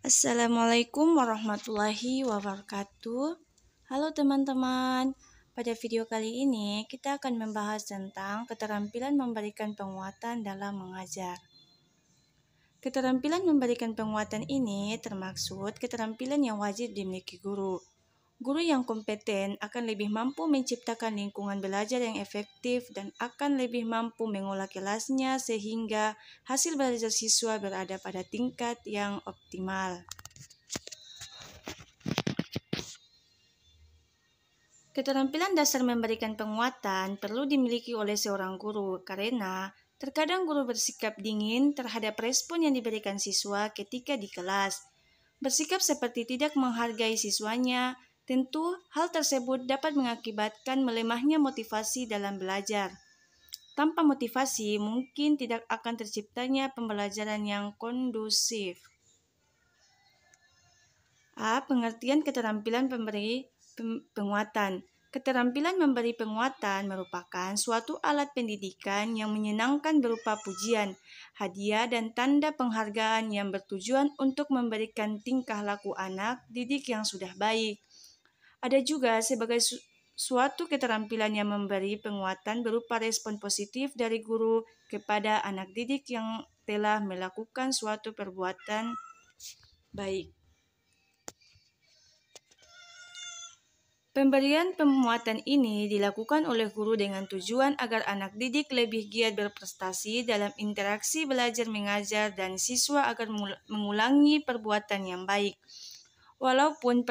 Assalamualaikum warahmatullahi wabarakatuh. Halo teman-teman, pada video kali ini kita akan membahas tentang keterampilan memberikan penguatan dalam mengajar. Keterampilan memberikan penguatan ini termaksud keterampilan yang wajib dimiliki guru. Guru yang kompeten akan lebih mampu menciptakan lingkungan belajar yang efektif dan akan lebih mampu mengolah kelasnya sehingga hasil belajar siswa berada pada tingkat yang optimal. Keterampilan dasar memberikan penguatan perlu dimiliki oleh seorang guru karena terkadang guru bersikap dingin terhadap respon yang diberikan siswa ketika di kelas. Bersikap seperti tidak menghargai siswanya. Tentu, hal tersebut dapat mengakibatkan melemahnya motivasi dalam belajar. Tanpa motivasi, mungkin tidak akan terciptanya pembelajaran yang kondusif. A. Pengertian keterampilan pemberi penguatan. Keterampilan memberi penguatan merupakan suatu alat pendidikan yang menyenangkan berupa pujian, hadiah, dan tanda penghargaan yang bertujuan untuk memberikan tingkah laku anak didik yang sudah baik. Ada juga sebagai suatu keterampilan yang memberi penguatan berupa respon positif dari guru kepada anak didik yang telah melakukan suatu perbuatan baik. Pemberian penguatan ini dilakukan oleh guru dengan tujuan agar anak didik lebih giat berprestasi dalam interaksi belajar mengajar dan siswa agar mengulangi perbuatan yang baik. Walaupun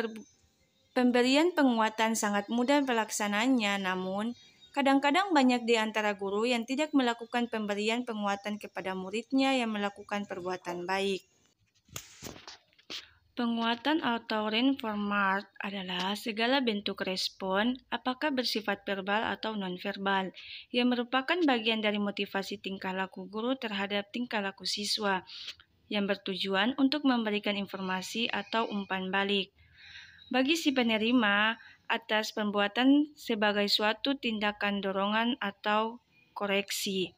pemberian penguatan sangat mudah pelaksanaannya, namun kadang-kadang banyak di antara guru yang tidak melakukan pemberian penguatan kepada muridnya yang melakukan perbuatan baik. Penguatan atau reinforcement adalah segala bentuk respon, apakah bersifat verbal atau non-verbal, yang merupakan bagian dari motivasi tingkah laku guru terhadap tingkah laku siswa, yang bertujuan untuk memberikan informasi atau umpan balik bagi si penerima atas perbuatan sebagai suatu tindakan dorongan atau koreksi.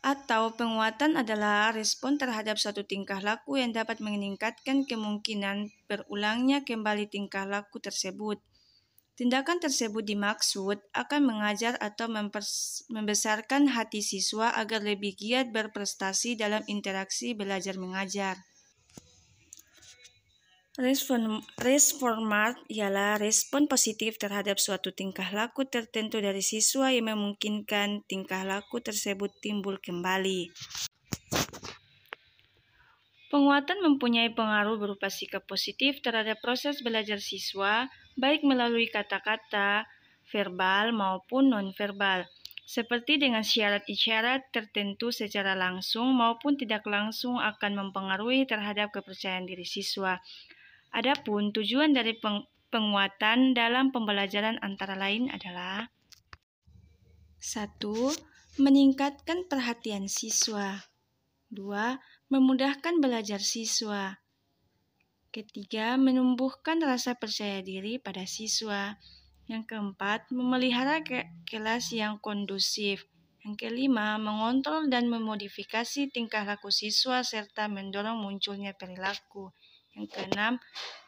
Atau penguatan adalah respon terhadap suatu tingkah laku yang dapat meningkatkan kemungkinan berulangnya kembali tingkah laku tersebut. Tindakan tersebut dimaksud akan mengajar atau membesarkan hati siswa agar lebih giat berprestasi dalam interaksi belajar mengajar. Reinforcement ialah respon positif terhadap suatu tingkah laku tertentu dari siswa yang memungkinkan tingkah laku tersebut timbul kembali. Penguatan mempunyai pengaruh berupa sikap positif terhadap proses belajar siswa, baik melalui kata-kata, verbal maupun non-verbal, seperti dengan syarat isyarat tertentu secara langsung maupun tidak langsung akan mempengaruhi terhadap kepercayaan diri siswa. Adapun tujuan dari penguatan dalam pembelajaran antara lain adalah 1. Meningkatkan perhatian siswa. 2. Memudahkan belajar siswa. 3. Menumbuhkan rasa percaya diri pada siswa. Yang keempat, memelihara kelas yang kondusif. Yang kelima, mengontrol dan memodifikasi tingkah laku siswa serta mendorong munculnya perilaku. Yang keenam,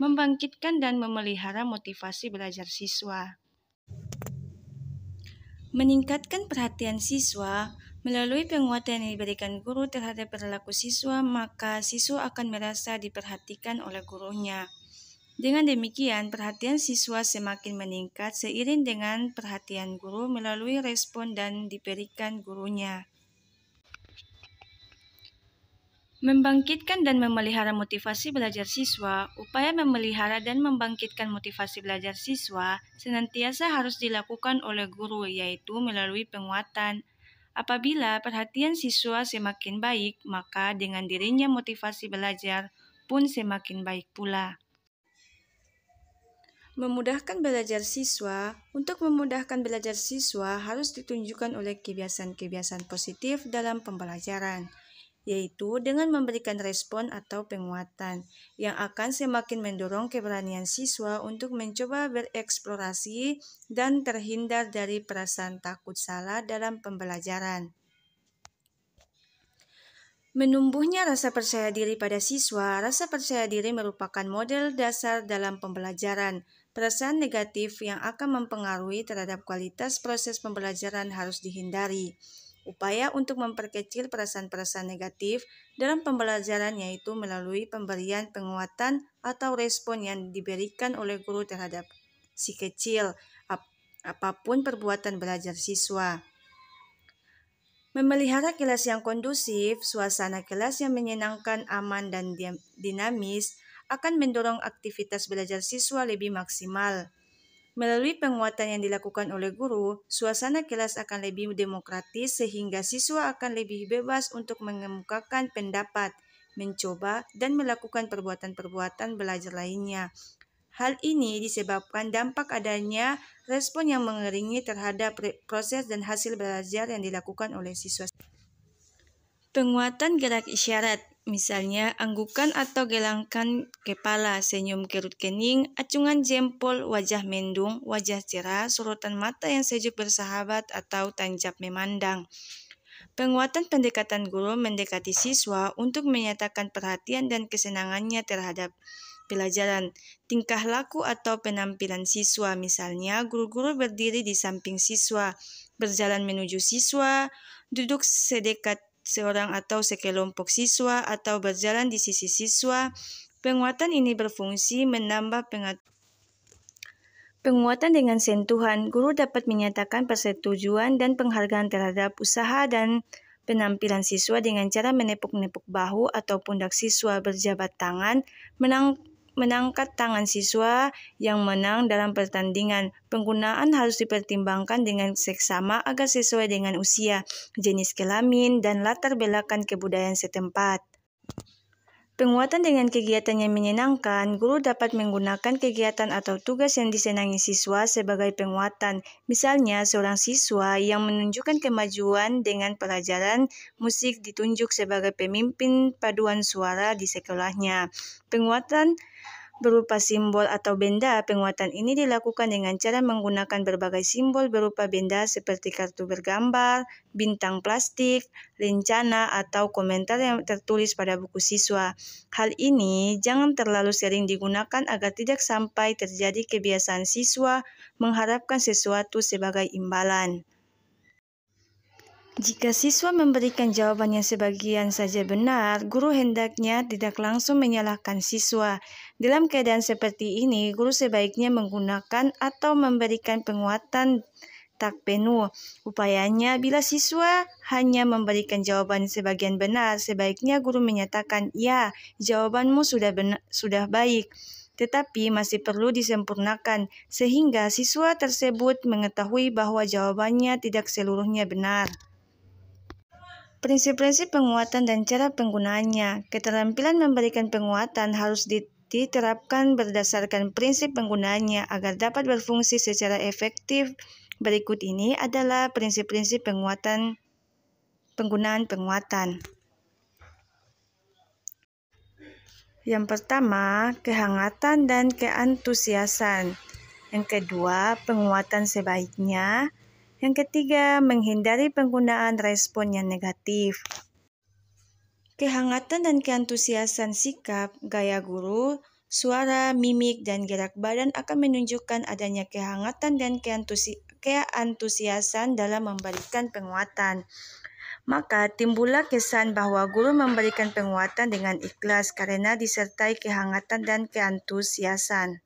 membangkitkan dan memelihara motivasi belajar siswa. Meningkatkan perhatian siswa melalui penguatan yang diberikan guru terhadap perilaku siswa, maka siswa akan merasa diperhatikan oleh gurunya. Dengan demikian, perhatian siswa semakin meningkat seiring dengan perhatian guru melalui respon dan diberikan gurunya. Membangkitkan dan memelihara motivasi belajar siswa. Upaya memelihara dan membangkitkan motivasi belajar siswa senantiasa harus dilakukan oleh guru, yaitu melalui penguatan. Apabila perhatian siswa semakin baik, maka dengan dirinya motivasi belajar pun semakin baik pula. Memudahkan belajar siswa. Untuk memudahkan belajar siswa harus ditunjukkan oleh kebiasaan-kebiasaan positif dalam pembelajaran, yaitu dengan memberikan respon atau penguatan yang akan semakin mendorong keberanian siswa untuk mencoba bereksplorasi dan terhindar dari perasaan takut salah dalam pembelajaran. Menumbuhnya rasa percaya diri pada siswa, rasa percaya diri merupakan model dasar dalam pembelajaran. Perasaan negatif yang akan mempengaruhi terhadap kualitas proses pembelajaran harus dihindari. Upaya untuk memperkecil perasaan-perasaan negatif dalam pembelajaran yaitu melalui pemberian penguatan atau respon yang diberikan oleh guru terhadap si kecil, apapun perbuatan belajar siswa. Memelihara kelas yang kondusif, suasana kelas yang menyenangkan, aman, dan dinamis akan mendorong aktivitas belajar siswa lebih maksimal. Melalui penguatan yang dilakukan oleh guru, suasana kelas akan lebih demokratis sehingga siswa akan lebih bebas untuk mengemukakan pendapat, mencoba, dan melakukan perbuatan-perbuatan belajar lainnya. Hal ini disebabkan dampak adanya respon yang mengiringi terhadap proses dan hasil belajar yang dilakukan oleh siswa. Penguatan gerak isyarat, misalnya anggukan atau gelangkan kepala, senyum kerut kening, acungan jempol, wajah mendung, wajah cerah, sorotan mata yang sejuk bersahabat atau tancap memandang. Penguatan pendekatan guru mendekati siswa untuk menyatakan perhatian dan kesenangannya terhadap pelajaran. Tingkah laku atau penampilan siswa, misalnya guru-guru berdiri di samping siswa, berjalan menuju siswa, duduk sedekat seorang atau sekelompok siswa, atau berjalan di sisi siswa. Penguatan ini berfungsi menambah penguatan dengan sentuhan. Guru dapat menyatakan persetujuan dan penghargaan terhadap usaha dan penampilan siswa dengan cara menepuk-nepuk bahu atau pundak siswa, berjabat tangan, menangkat tangan siswa yang menang dalam pertandingan. Penggunaan harus dipertimbangkan dengan seksama agar sesuai dengan usia, jenis kelamin, dan latar belakang kebudayaan setempat. Penguatan dengan kegiatan yang menyenangkan, guru dapat menggunakan kegiatan atau tugas yang disenangi siswa sebagai penguatan. Misalnya, seorang siswa yang menunjukkan kemajuan dengan pelajaran musik ditunjuk sebagai pemimpin paduan suara di sekolahnya. Penguatan berupa simbol atau benda. Penguatan ini dilakukan dengan cara menggunakan berbagai simbol berupa benda seperti kartu bergambar, bintang plastik, lencana, atau komentar yang tertulis pada buku siswa. Hal ini jangan terlalu sering digunakan agar tidak sampai terjadi kebiasaan siswa mengharapkan sesuatu sebagai imbalan. Jika siswa memberikan jawaban yang sebagian saja benar, guru hendaknya tidak langsung menyalahkan siswa. Dalam keadaan seperti ini, guru sebaiknya menggunakan atau memberikan penguatan tak penuh. Upayanya, bila siswa hanya memberikan jawaban sebagian benar, sebaiknya guru menyatakan, "Ya, jawabanmu sudah baik, tetapi masih perlu disempurnakan," sehingga siswa tersebut mengetahui bahwa jawabannya tidak seluruhnya benar. Prinsip-prinsip penguatan dan cara penggunaannya. Keterampilan memberikan penguatan harus diterapkan berdasarkan prinsip penggunaannya agar dapat berfungsi secara efektif. Berikut ini adalah prinsip-prinsip penggunaan penguatan. Yang pertama, kehangatan dan keantusiasan. Yang kedua, penguatan sebaiknya. Yang ketiga, menghindari penggunaan respon yang negatif. Kehangatan dan keantusiasan sikap, gaya guru, suara, mimik, dan gerak badan akan menunjukkan adanya kehangatan dan keantusiasan dalam memberikan penguatan. Maka timbullah kesan bahwa guru memberikan penguatan dengan ikhlas karena disertai kehangatan dan keantusiasan.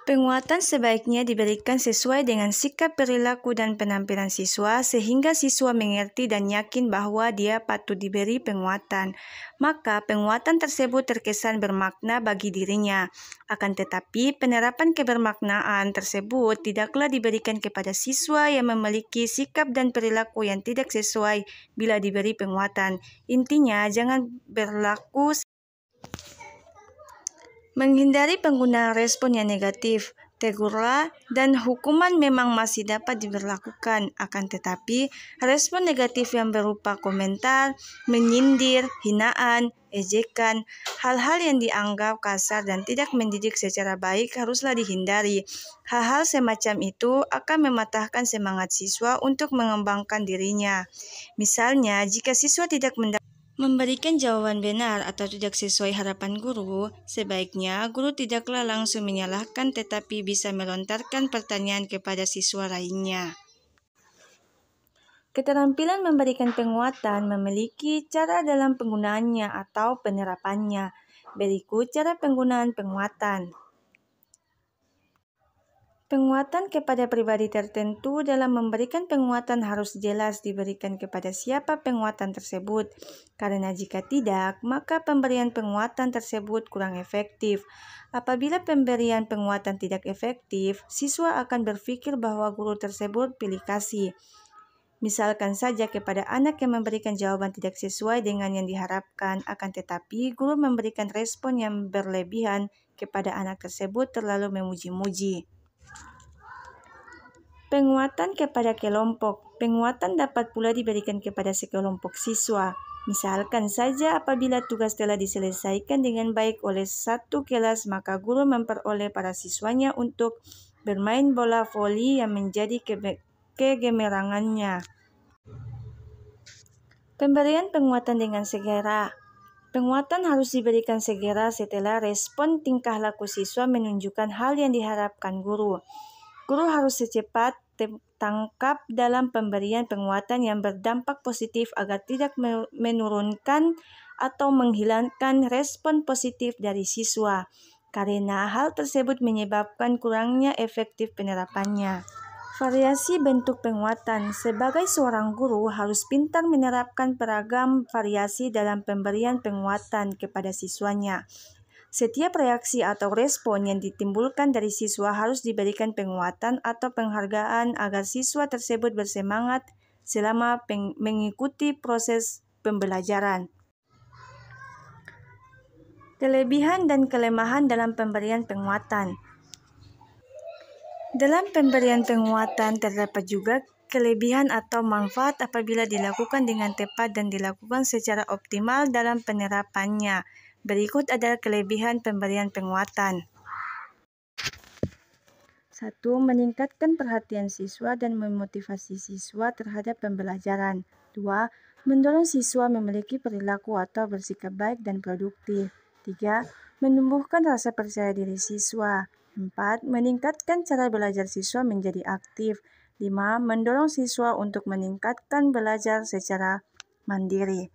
Penguatan sebaiknya diberikan sesuai dengan sikap, perilaku, dan penampilan siswa sehingga siswa mengerti dan yakin bahwa dia patut diberi penguatan. Maka penguatan tersebut terkesan bermakna bagi dirinya. Akan tetapi penerapan kebermaknaan tersebut tidaklah diberikan kepada siswa yang memiliki sikap dan perilaku yang tidak sesuai bila diberi penguatan. Intinya jangan berlaku. Menghindari penggunaan respon yang negatif, tegurlah, dan hukuman memang masih dapat diberlakukan. Akan tetapi, respon negatif yang berupa komentar, menyindir, hinaan, ejekan, hal-hal yang dianggap kasar dan tidak mendidik secara baik haruslah dihindari. Hal-hal semacam itu akan mematahkan semangat siswa untuk mengembangkan dirinya. Misalnya, jika siswa tidak Memberikan jawaban benar atau tidak sesuai harapan guru, sebaiknya guru tidaklah langsung menyalahkan tetapi bisa melontarkan pertanyaan kepada siswa lainnya. Keterampilan memberikan penguatan memiliki cara dalam penggunaannya atau penerapannya. Berikut cara penggunaan penguatan. Penguatan kepada pribadi tertentu. Dalam memberikan penguatan harus jelas diberikan kepada siapa penguatan tersebut, karena jika tidak, maka pemberian penguatan tersebut kurang efektif. Apabila pemberian penguatan tidak efektif, siswa akan berpikir bahwa guru tersebut pilih kasih. Misalkan saja kepada anak yang memberikan jawaban tidak sesuai dengan yang diharapkan, akan tetapi guru memberikan respon yang berlebihan kepada anak tersebut terlalu memuji-muji. Penguatan kepada kelompok. Penguatan dapat pula diberikan kepada sekelompok siswa. Misalkan saja apabila tugas telah diselesaikan dengan baik oleh satu kelas, maka guru memperoleh para siswanya untuk bermain bola voli yang menjadi kegemerangannya. Pemberian penguatan dengan segera. Penguatan harus diberikan segera setelah respon tingkah laku siswa menunjukkan hal yang diharapkan guru. Guru harus secepat tangkap dalam pemberian penguatan yang berdampak positif agar tidak menurunkan atau menghilangkan respon positif dari siswa, karena hal tersebut menyebabkan kurangnya efektif penerapannya. Variasi bentuk penguatan. Sebagai seorang guru harus pintar menerapkan beragam variasi dalam pemberian penguatan kepada siswanya. Setiap reaksi atau respon yang ditimbulkan dari siswa harus diberikan penguatan atau penghargaan agar siswa tersebut bersemangat selama mengikuti proses pembelajaran. Kelebihan dan kelemahan dalam pemberian penguatan. Dalam pemberian penguatan terdapat juga kelebihan atau manfaat apabila dilakukan dengan tepat dan dilakukan secara optimal dalam penerapannya. Berikut adalah kelebihan pemberian penguatan. 1. Meningkatkan perhatian siswa dan memotivasi siswa terhadap pembelajaran. 2. Mendorong siswa memiliki perilaku atau bersikap baik dan produktif. 3. Menumbuhkan rasa percaya diri siswa. 4. Meningkatkan cara belajar siswa menjadi aktif. 5. Mendorong siswa untuk meningkatkan belajar secara mandiri.